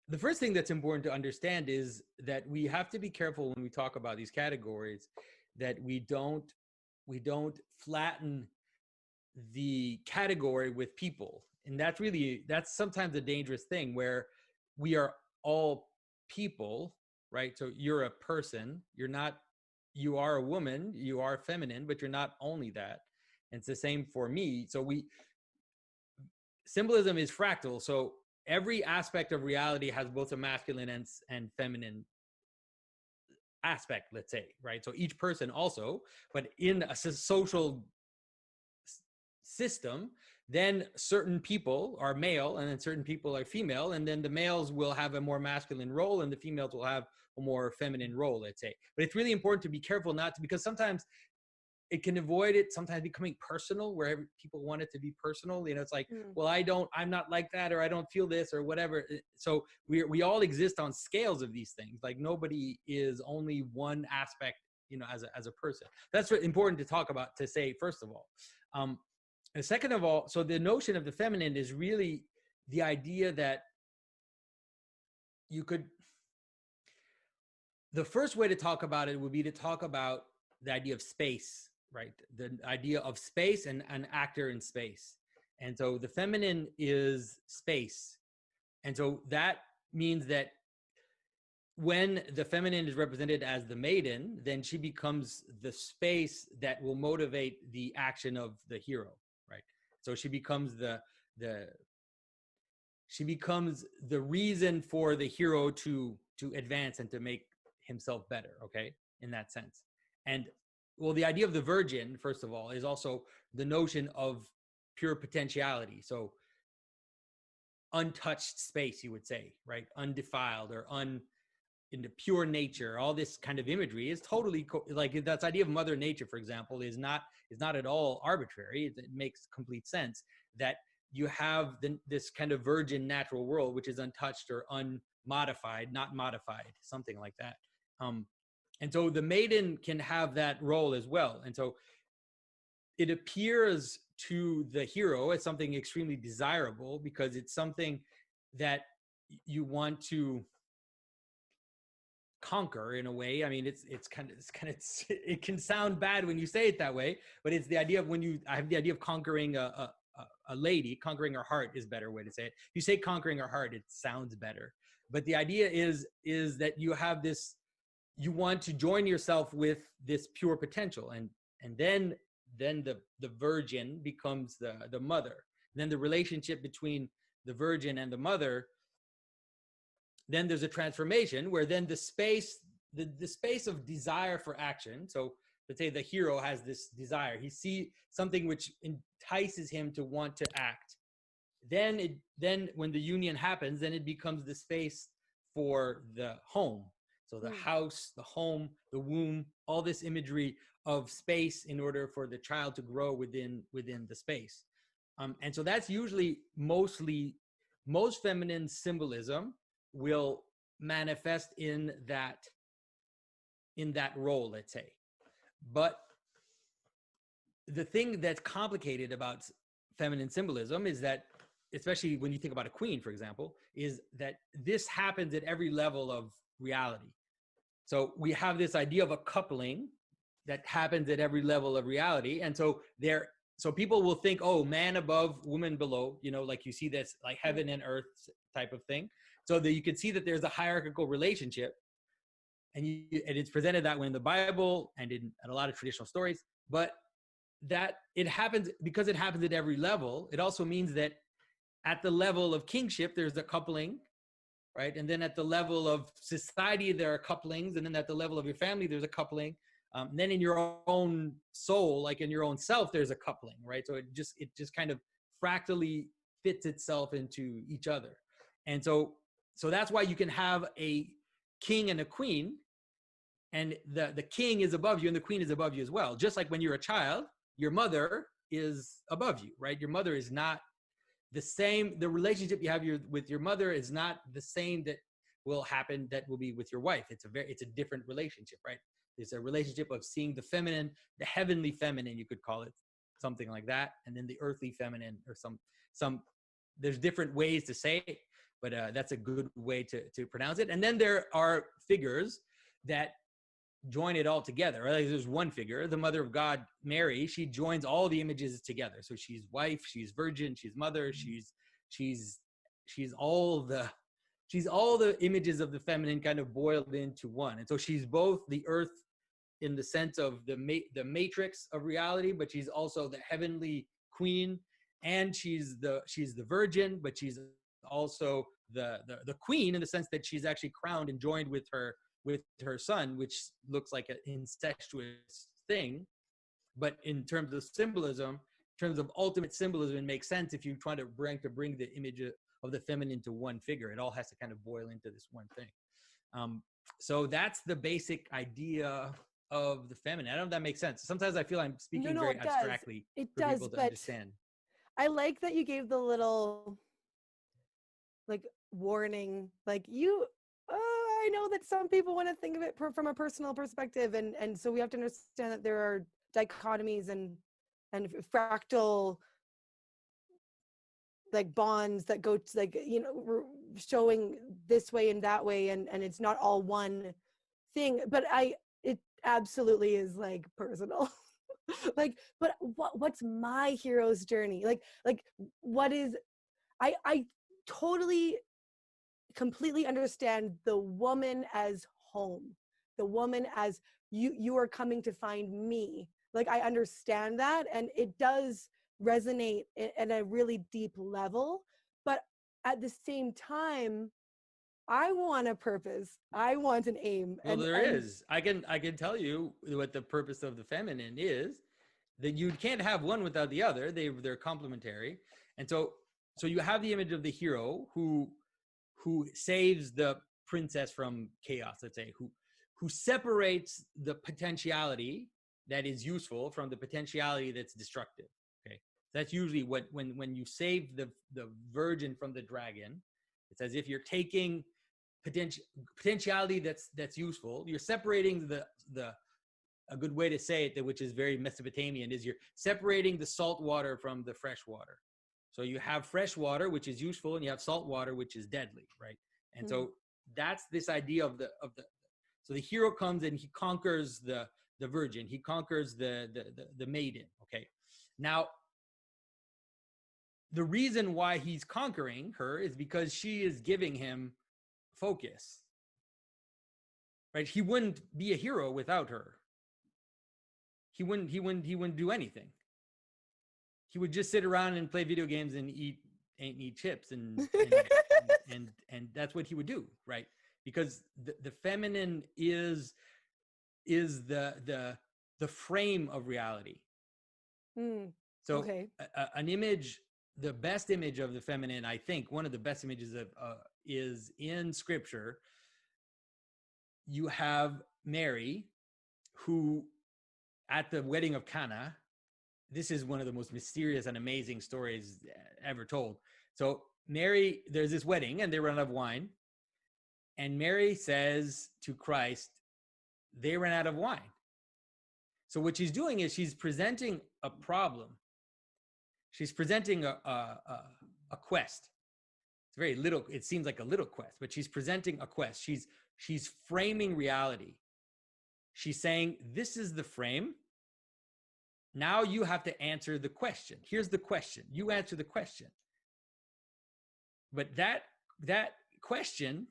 the first thing that's important to understand is that we have to be careful when we talk about these categories, that we don't flatten the category with people. And that's sometimes a dangerous thing, where we are all people, right? So you're a person, you are a woman, you are feminine, but you're not only that. And it's the same for me. So symbolism is fractal. So every aspect of reality has both a masculine and feminine aspect, let's say, right? So each person also, but in a social system, then certain people are male and then certain people are female, and then the males will have a more masculine role and the females will have a more feminine role, let's say. But it's really important to be careful not to, because sometimes it can avoid it sometimes becoming personal, where people want it to be personal. It's like, well, I'm not like that, or I don't feel this, or whatever. So we all exist on scales of these things. Like nobody is only one aspect, as a person. That's important to talk about, to say, first of all. And second of all, so the notion of the feminine is really the idea that the first way to talk about it would be to talk about the idea of space, right? The idea of space and an actor in space. And so the feminine is space. And so that means that when the feminine is represented as the maiden, then she becomes the space that will motivate the action of the hero, right? So she becomes the reason for the hero to advance and to make himself better, okay, in that sense. And well, the idea of the virgin, first of all, is also the notion of pure potentiality. So untouched space, you would say, right? Undefiled or in the pure nature. All this kind of imagery is totally like that idea of Mother Nature, for example, is not at all arbitrary. It makes complete sense that you have this kind of virgin natural world, which is untouched or unmodified, not modified, something like that. And so the maiden can have that role as well. And so it appears to the hero as something extremely desirable, because it's something that you want to conquer in a way. I mean, it can sound bad when you say it that way, but it's the idea of I have the idea of conquering a lady. Conquering her heart is a better way to say it. If you say conquering her heart, it sounds better. But the idea is that you have this, you want to join yourself with this pure potential, and then the virgin becomes the mother. And then the relationship between the virgin and the mother, then there's a transformation where then the space of desire for action. So let's say the hero has this desire. He sees something which entices him to want to act. Then when the union happens, then it becomes the space for the home. So the house, the home, the womb, all this imagery of space in order for the child to grow within the space. And so that's usually most feminine symbolism will manifest in that role, let's say. But the thing that's complicated about feminine symbolism is that, especially when you think about a queen, for example, is that this happens at every level of reality. So we have this idea of a coupling that happens at every level of reality. And so people will think, oh, man above, woman below, like you see this like heaven and earth type of thing. So that you can see that there's a hierarchical relationship, and it's presented that way in the Bible and in a lot of traditional stories. But that it happens because it happens at every level. It also means that at the level of kingship, there's a coupling, right? And then at the level of society, there are couplings. And then at the level of your family, there's a coupling. And then in your own soul, like in your own self, there's a coupling, right? So it just kind of fractally fits itself into each other. And so that's why you can have a king and a queen, and the king is above you and the queen is above you as well. Just like when you're a child, your mother is above you, right? Your mother is not the same. The relationship you have with your mother is not the same that will happen, that will be with your wife. It's a different relationship, right? It's a relationship of seeing the feminine, the heavenly feminine, you could call it, something like that. And then the earthly feminine, or some, there's different ways to say it, but that's a good way to pronounce it. And then there are figures that join it all together. Right? There's one figure, the Mother of God, Mary. She joins all the images together. So she's wife, she's virgin, she's mother, she's all the images of the feminine kind of boiled into one. And so she's both the earth in the sense of the matrix of reality, but she's also the heavenly queen, and she's the virgin, but she's also the queen in the sense that she's actually crowned and joined with her son, which looks like an incestuous thing. But in terms of symbolism, in terms of ultimate symbolism, it makes sense if you try to bring the image of the feminine to one figure. It all has to kind of boil into this one thing. So that's the basic idea of the feminine. I don't know if that makes sense. Sometimes I feel I'm speaking very abstractly for people to understand. I like that you gave the little like warning, like I know that some people want to think of it from a personal perspective, and so we have to understand that there are dichotomies and fractal like bonds that go to, like, you know, showing this way and that way, and it's not all one thing. But it absolutely is like personal. Like, but what's my hero's journey? Like what is, I totally completely understand the woman as home, the woman as you are coming to find me. Like, I understand that, and it does resonate at a really deep level. But at the same time, I want a purpose, I want an aim. Well, I can tell you what the purpose of the feminine is, that you can't have one without the other. They're complementary. And so you have the image of the hero who saves the princess from chaos, let's say, who separates the potentiality that is useful from the potentiality that's destructive. Okay, that's usually what when you save the virgin from the dragon, it's as if you're taking potentiality that's useful. You're separating a good way to say it, which is very Mesopotamian, is you're separating the salt water from the fresh water. So you have fresh water, which is useful, and you have salt water, which is deadly, right? And so that's this idea of the. So the hero comes and he conquers the virgin, he conquers the maiden. Okay, now the reason why he's conquering her is because she is giving him focus, right? He wouldn't be a hero without her. He wouldn't do anything. He would just sit around and play video games and eat chips and that's what he would do, right? Because the feminine is the frame of reality. So okay. An image, the best image of the feminine, I think one of the best images of is in scripture. You have Mary, who at the wedding of Cana, this is one of the most mysterious and amazing stories ever told. So Mary, there's this wedding and they run out of wine. And Mary says to Christ, they ran out of wine. So what she's doing is she's presenting a problem. She's presenting a quest. It's very little, it seems like a little quest, but she's presenting a quest. She's framing reality. She's saying, this is the frame. Now you have to answer the question. Here's the question. You answer the question. But that question,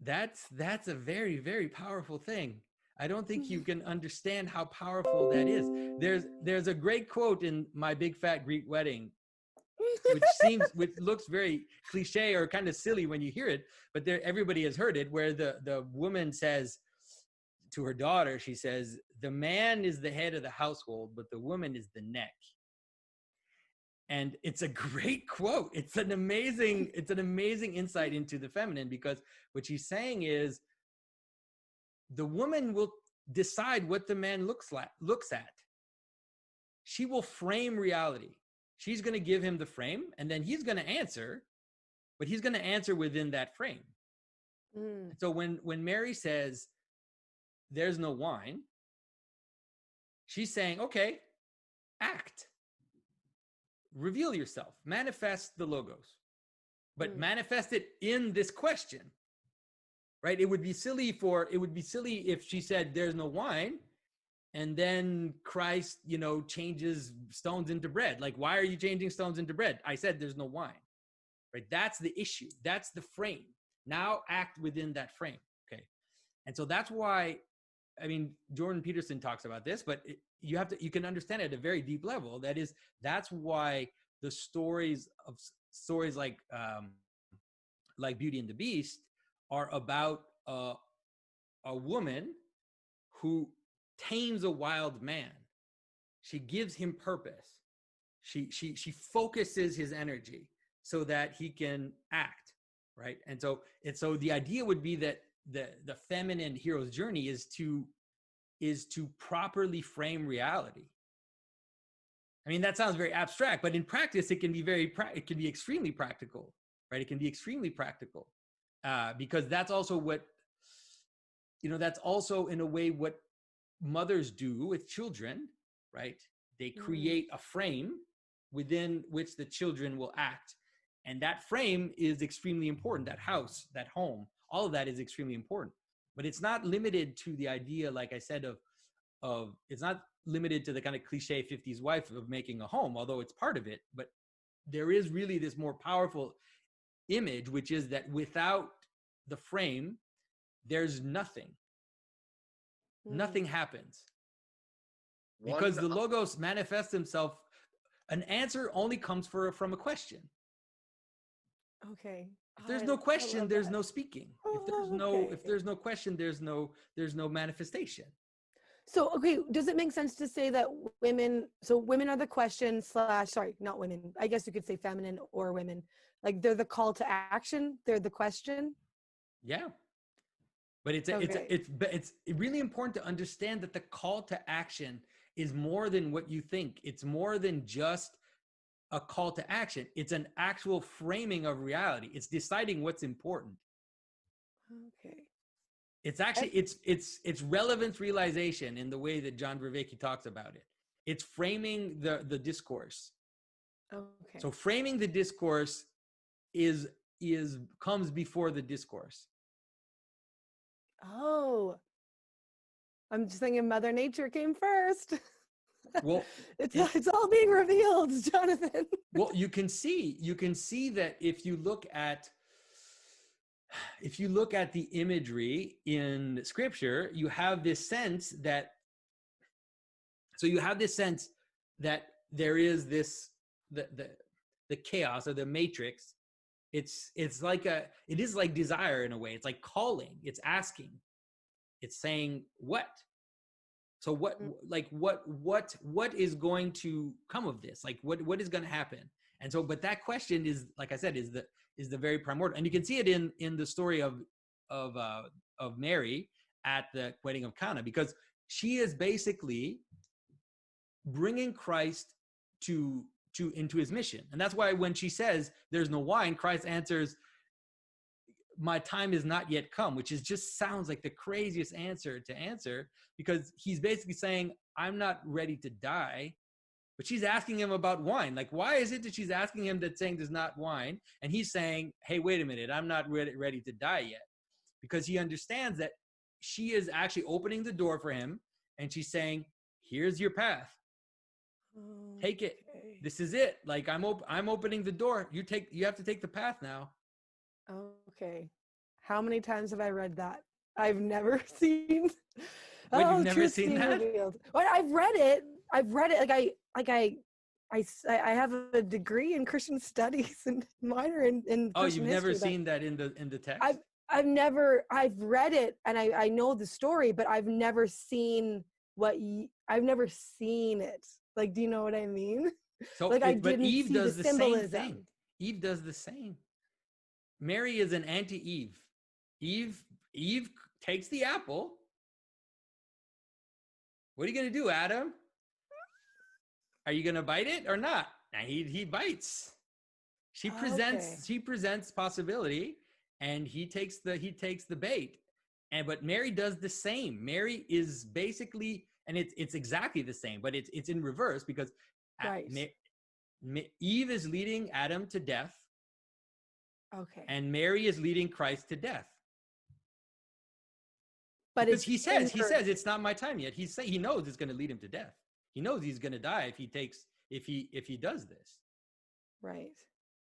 that's a very, very powerful thing. I don't think you can understand how powerful that is. There's a great quote in My Big Fat Greek Wedding, which looks very cliche or kind of silly when you hear it, but everybody has heard it, where the woman says to her daughter, she says, the man is the head of the household, but the woman is the neck. And it's a great quote. It's an amazing insight into the feminine, because what she's saying is the woman will decide what the man looks at. She will frame reality. She's going to give him the frame, and then he's going to answer, but he's going to answer within that frame. So when Mary says, there's no wine, she's saying, okay, act. Reveal yourself. Manifest the logos. but manifest it in this question, right? It would be silly if she said there's no wine, and then Christ, changes stones into bread. Like, why are you changing stones into bread? I said there's no wine, right? That's the issue. That's the frame. Now act within that frame, okay? And so that's why, Jordan Peterson talks about this, but you can understand it at a very deep level. That's why the stories like Beauty and the Beast are about a woman who tames a wild man. She gives him purpose. She focuses his energy so that he can act, right? And so the idea would be that the feminine hero's journey is to properly frame reality. That sounds very abstract, but in practice, it can be it can be extremely practical, right? It can be extremely practical, because that's also that's also in a way what mothers do with children, right? They create a frame within which the children will act. And that frame is extremely important. That house, that home, all of that is extremely important. But it's not limited to the idea, like I said, of it's not limited to the kind of cliche 50s wife of making a home, although it's part of it. But there is really this more powerful image, which is that without the frame, there's nothing. Nothing happens. Because the logos manifests himself. An answer only comes from a question. Okay. If there's no question, there's no speaking. If there's no question, there's no manifestation. So, okay, does it make sense to say that women are the question / sorry, not women. I guess you could say feminine or women. Like, they're the call to action. They're the question. Yeah. But it's really important to understand that the call to action is more than what you think. It's more than just a call to action. It's an actual framing of reality. It's deciding what's important. Okay. It's actually it's relevance realization in the way that John Vervaeke talks about it. It's framing the discourse. Okay. So framing the discourse comes before the discourse. Oh, I'm just thinking Mother Nature came first. Well, it's all being revealed, Jonathan. Well, you can see that if you look at the imagery in Scripture, you have this sense that there is this the chaos or the matrix. It is like desire in a way. It's like calling. It's asking. It's saying what. So what is going to come of this? Like what is going to happen? And so, but that question is, like I said, is the very primordial, and you can see it in the story of Mary at the wedding of Cana, because she is basically bringing Christ into his mission. And that's why when she says there's no wine, Christ answers, my time is not yet come, which just sounds like the craziest answer to answer, because he's basically saying, I'm not ready to die. But she's asking him about wine. Like, why is it that she's asking him that saying there's not wine? And he's saying, hey, wait a minute, I'm not ready to die yet. Because he understands that she is actually opening the door for him. And she's saying, here's your path. Take it. This is it. Like, I'm opening the door. You have to take the path now. Okay. How many times have I read that? I've never seen. Wait, you've never seen that? Well, I've read it. I have a degree in Christian studies and minor in Christian history. You've never history, seen that in the text? I've read it, and I know the story, but I've never seen I've never seen it. Like, do you know what I mean? So, like, I didn't Eve see does the the symbolism. same thing. Eve does the same. Mary is an anti-Eve. Eve takes the apple. What are you going to do, Adam? Are you going to bite it or not? And he bites. She presents possibility, and he takes the bait. But Mary does the same. Mary is basically, and it's exactly the same, but it's in reverse, because Eve is leading Adam to death, Okay. And Mary is leading Christ to death. But Because it's he says it's not my time yet. He knows it's going to lead him to death. He knows he's going to die if he does this. right.